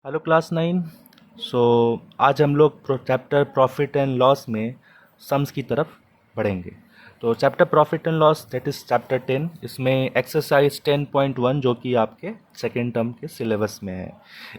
Hello class 9। सो आज हम लोग चैप्टर प्रॉफिट एंड लॉस में सम्स की तरफ बढ़ेंगे। तो chapter profit and loss that is chapter 10, इसमें एक्सरसाइज 10.1 जो कि आपके सेकेंड टर्म के सिलेबस में है।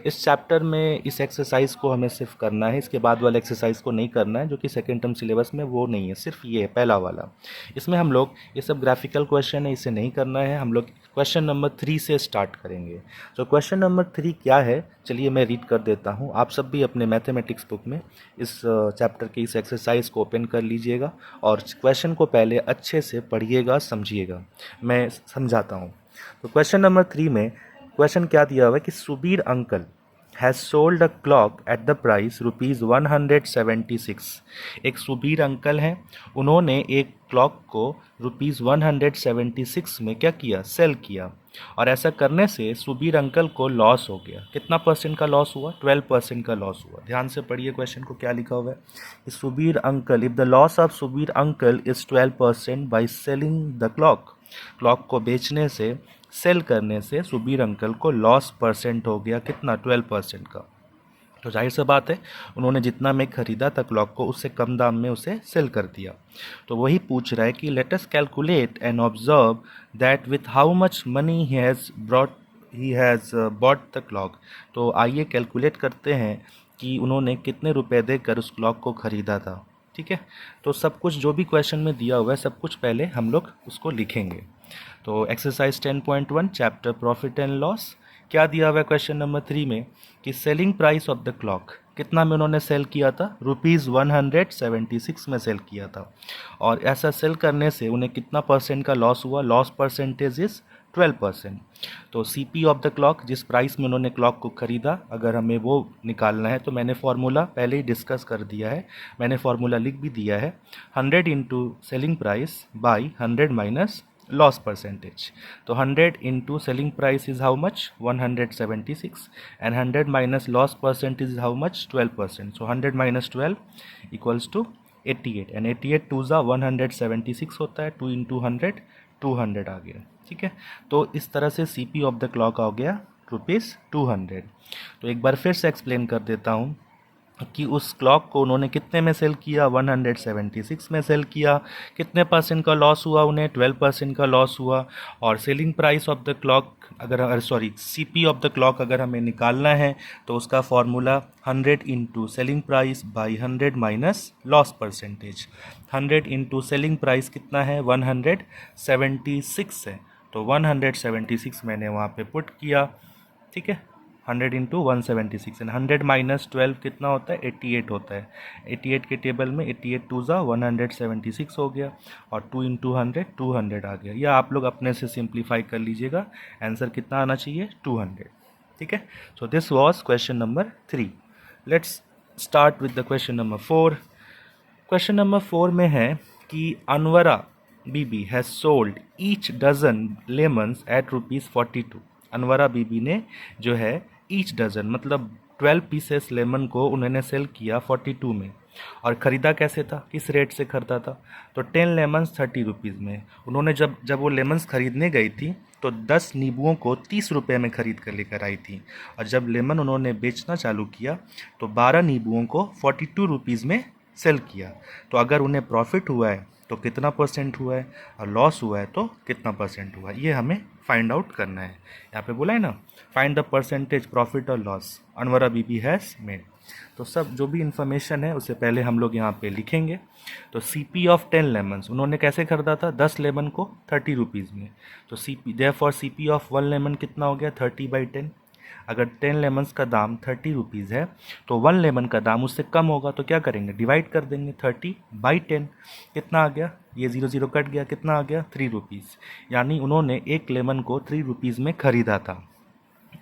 इस चैप्टर में इस एक्सरसाइज को हमें सिर्फ करना है, इसके बाद वाले एक्सरसाइज को नहीं करना है जो कि सेकेंड टर्म सिलेबस में वो नहीं है, सिर्फ ये है पहला वाला। इसमें हम लोग ये सब ग्राफिकल क्वेश्चन है, इसे नहीं करना है। हम लोग क्वेश्चन नंबर 3 से स्टार्ट करेंगे। तो क्वेश्चन नंबर 3 क्या है, चलिए मैं रीड कर देता हूँ। आप सब भी अपने मैथमेटिक्स बुक में इस चैप्टर के इस एक्सरसाइज को ओपन कर लीजिएगा और क्वेश्चन को पहले अच्छे से पढ़िएगा, समझिएगा। मैं समझाता हूँ। तो क्वेश्चन नंबर 3 में क्वेश्चन क्या दिया हुआ है कि Subir uncle has sold a clock at the price ₹176। एक सुबीर अंकल हैं, उन्होंने एक क्लॉक को ₹176 में क्या किया, सेल किया। और ऐसा करने से सुबीर अंकल को लॉस हो गया। कितना परसेंट का लॉस हुआ? 12% का लॉस हुआ। ध्यान से पढ़िए क्वेश्चन को, क्या लिखा हुआ है। Subir uncle, if the loss of Subir uncle is 12% by selling the clock, clock को बेचने से, सेल करने से सुबीर अंकल को लॉस परसेंट हो गया। कितना? 12% का। तो जाहिर सी बात है, उन्होंने जितना में खरीदा था क्लॉक को, उससे कम दाम में उसे सेल कर दिया। तो वही पूछ रहा है कि let us calculate and observe that with how much money he has bought the clock. तो आइए कैलकुलेट करते हैं कि उन्होंने कितने रुपए देकर उस क्लॉक को ख़रीदा था। ठीक है, तो सब कुछ जो भी क्वेश्चन में दिया हुआ है, सब कुछ पहले हम लोग उसको लिखेंगे। तो exercise 10.1 chapter profit and loss, क्या दिया हुआ है क्वेश्चन नंबर 3 में कि selling price of the clock, कितना में उन्होंने सेल किया था? ₹176 में सेल किया था। और ऐसा सेल करने से उन्हें कितना परसेंट का लॉस हुआ? Loss percentage is 12%। तो सीपी ऑफ द क्लॉक, जिस प्राइस में उन्होंने क्लॉक को ख़रीदा, अगर हमें वो निकालना है तो मैंने फार्मूला पहले ही डिस्कस कर दिया है, मैंने फार्मूला लिख भी दिया है। 100 into selling price by 100 minus loss percentage. तो 100 into selling price is how much? 176, and 100 minus loss percentage is how much? 12%। So 100 minus 12 equals to 88, and 88 two ज़ा 176 होता है। 2 इंटू 100, 200 आ गया। ठीक है, तो इस तरह से C P of the clock आ गया ₹200। तो एक बार फिर से एक्सप्लेन कर देता हूँ कि उस क्लॉक को उन्होंने कितने में सेल किया? 176 में सेल किया। कितने परसेंट का लॉस हुआ उन्हें? 12% का लॉस हुआ। और selling price of the clock, अगर सीपी ऑफ द क्लॉक अगर हमें निकालना है तो उसका formula 100 into selling price by 100 minus loss percentage. 100 into selling price कितना है? 176 है, तो 176 मैंने वहाँ पे पुट किया। ठीक है, 100 इंटू 176, एंड 100 माइनस 12 कितना होता है? 88 होता है। 88 के टेबल में 88 टू ज़ा 176 हो गया, और 2 इंटू 100, 200 आ गया। या आप लोग अपने से सिंप्लीफाई कर लीजिएगा, आंसर कितना आना चाहिए? 200। ठीक है, so this was question number 3। Let's start with the question number 4। Question number 4 में है कि Anwara Bibi has sold each dozen lemons at ₹42। Anwara Bibi ने जो है ईच डजन मतलब 12 पीसेस लेमन को उन्होंने सेल किया 42 में। और ख़रीदा कैसे था, किस रेट से ख़रीदा था? तो 10 लेमन्स 30 रुपीज़ में। उन्होंने जब वो लेमन्स ख़रीदने गई थी तो 10 नींबुओं को 30 रुपये में ख़रीद कर लेकर आई थी। और जब लेमन उन्होंने बेचना चालू किया तो 12 नींबुओं को 42 रुपीज़ में सेल किया। तो अगर उन्हें प्रॉफिट हुआ है तो कितना परसेंट हुआ है, और लॉस हुआ है तो कितना परसेंट हुआ है, ये हमें फाइंड आउट करना है। यहाँ पे बोला है ना, फाइंड द परसेंटेज प्रॉफिट और loss Anwara Bibi has made. तो सब जो भी इन्फॉर्मेशन है उसे पहले हम लोग यहाँ पे लिखेंगे। तो सी पी ऑफ 10 लेमन्स, उन्होंने कैसे खरीदा था? 10 लेमन को 30 रुपीज़ में। तो C P therefore C P of 1 lemon कितना हो गया? 30/10। अगर 10 लेमन्स का दाम 30 रुपीज़ है तो 1 लेमन का दाम उससे कम होगा, तो क्या करेंगे? डिवाइड कर देंगे 30/10। कितना आ गया? ये 0 0 कट गया, कितना आ गया? 3 रुपीज़। यानी उन्होंने एक लेमन को 3 रुपीज़ में ख़रीदा था।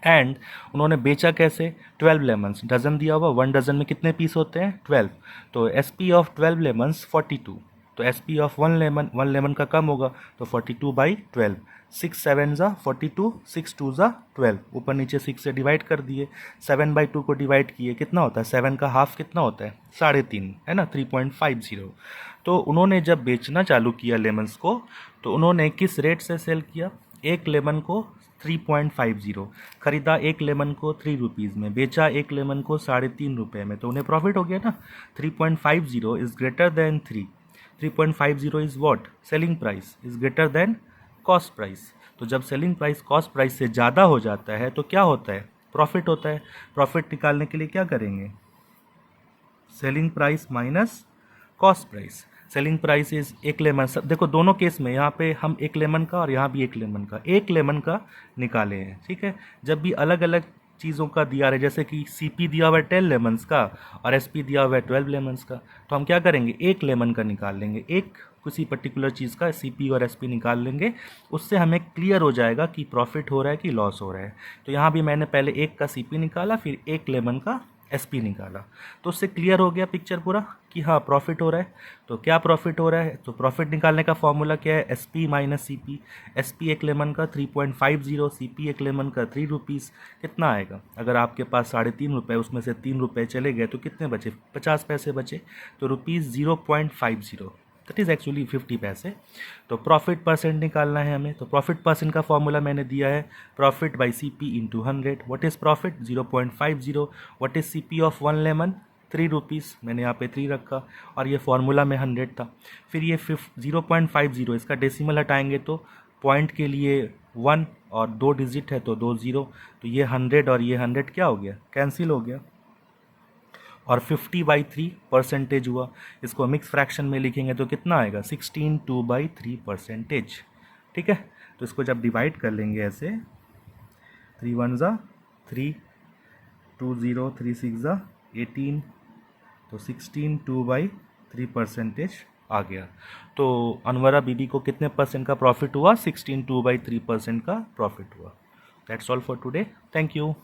एंड उन्होंने बेचा कैसे? 12 लेमन्स, डजन दिया हुआ, 1 डजन में कितने पीस होते हैं? 12। तो एस पी ऑफ 12 लेमन्स 42। तो एस पी ऑफ 1 लेमन का कम होगा, तो 42/12। 6 7 ज़ा 42, 6 2 ज़ा 12, ऊपर नीचे 6 से डिवाइड कर दिए। 7/2 को डिवाइड किए, कितना होता है? 7 का हाफ कितना होता है? 3.5, है ना, 3.50। तो उन्होंने जब बेचना चालू किया लेमन्स को, तो उन्होंने किस रेट से सेल किया? एक लेमन को 3.50। खरीदा एक लेमन को 3 रुपीज़ में, बेचा एक लेमन को 3.5 रुपये में, तो उन्हें प्रॉफिट हो गया ना। 3.50 is greater than 3। 3.50 is what? Selling price is greater than cost price. तो जब सेलिंग प्राइस कॉस्ट प्राइस से ज़्यादा हो जाता है तो क्या होता है? प्रॉफिट होता है। प्रॉफिट निकालने के लिए क्या करेंगे? Selling price minus cost price. Selling price is एक लेमन, सब देखो दोनों केस में, यहाँ पे हम एक लेमन का और यहाँ भी एक लेमन का निकाले हैं, ठीक है। जब भी अलग अलग चीज़ों का दिया रहे, जैसे कि सीपी दिया हुआ है 10 लेमन्स का और एसपी दिया हुआ है 12 लेमन्स का, तो हम क्या करेंगे? एक लेमन का निकाल लेंगे, एक किसी पर्टिकुलर चीज़ का सीपी और एसपी निकाल लेंगे। उससे हमें क्लियर हो जाएगा कि प्रॉफिट हो रहा है कि लॉस हो रहा है। तो यहाँ भी मैंने पहले एक का सीपी निकाला, फिर एक लेमन का एसपी निकाला, तो उससे क्लियर हो गया पिक्चर पूरा कि हाँ प्रॉफिट हो रहा है। तो क्या प्रॉफिट हो रहा है? तो प्रॉफिट निकालने का फॉर्मूला क्या है? SP minus CP. एसपी एक लेमन का 3.50, सीपी एक लेमन का 3 रुपीज़। कितना आएगा? अगर आपके पास 3.5 रुपये, उसमें से 3 रुपये चले गए तो कितने बचे? 50 पैसे बचे। तो ₹0.50, दैट इज़ एक्चुअली 50 पैसे। तो प्रॉफिट परसेंट निकालना है हमें। तो प्रॉफिट परसेंट का फॉर्मूला मैंने दिया है, profit by C P into 100। What is profit? 0.50। What is C P of 1 lemon? 3 rupees. मैंने यहाँ पे 3 रखा और ये फॉर्मूला में 100 था। फिर ये 0.50, इसका डेसिमल हटाएंगे तो पॉइंट के लिए 1 और 2 डिजिट है तो 2 ज़ीरो, तो ये 100 और ये 100 क्या हो गया? कैंसिल हो गया। और 50/3 परसेंटेज हुआ। इसको मिक्स फ्रैक्शन में लिखेंगे तो कितना आएगा? 16/2/3 परसेंटेज, ठीक है। तो इसको जब डिवाइड कर लेंगे ऐसे, 3 1 ज़ा 3, 2 0, 3 6 ज़ा 18, तो 16/2/3 परसेंटेज आ गया। तो अनवरा बीबी को कितने परसेंट का प्रॉफिट हुआ? 16/2/3% का प्रॉफिट हुआ। That's all for today. Thank you.